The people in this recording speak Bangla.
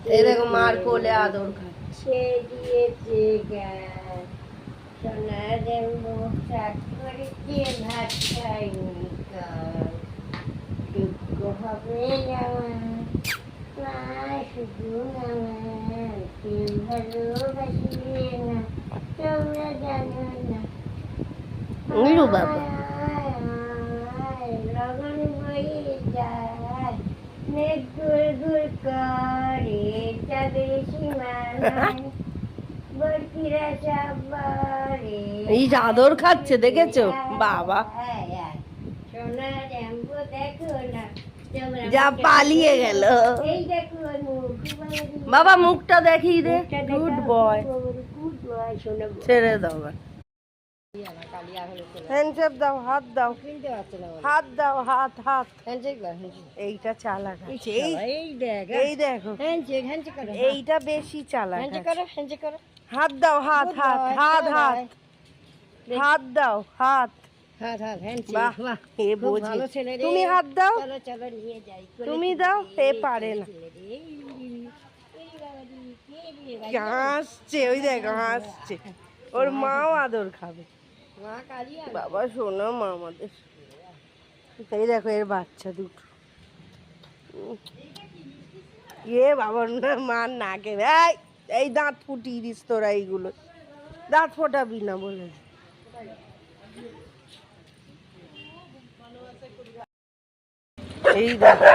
এই দেখো মার কোলে আদর খাচ্ছে দিয়েছে জ্ঞান সোনার মুখ সাত করেছে ভাত খাইনি কাল দুঃখ হবে আমার মা শুধু আমার কেউ ভালোবাসবে না তোমরা জানো না বাবা লগন হয়ে যায় মেঘ গুল গুল করে চাঁদের সীমানায় বরফিরা সবারে এই আদর খাচ্ছে দেখেছো বাবা সোনা জ্যাম্বো দেখো না যা পালিয়ে গেল এই দেখো বাবা মুখটা দেখিয়ে দে গুড বয় ছেড়ে দাও হ্যান্ডশেক দাও হাত দাও হাত দাও হাত হাত এইটা চালাক আছে এই দেখো এইটা বেশি চালাক হাত দাও হাত হাত হাত হাত হাত দাও হাত তুমি হাত দাও তুমি দাও এ পারে না হাসছে ওই দেখো হাসছে ওর মাও আদর খাবে বাবা শোনো মা আমাদের এই দেখো এর বাচ্চা দুটো বাবার না মার নাকে এই দাঁত ফুটিয়ে দিস তোরা এইগুলো দাঁত ফোটাবি না বলে এই দেখো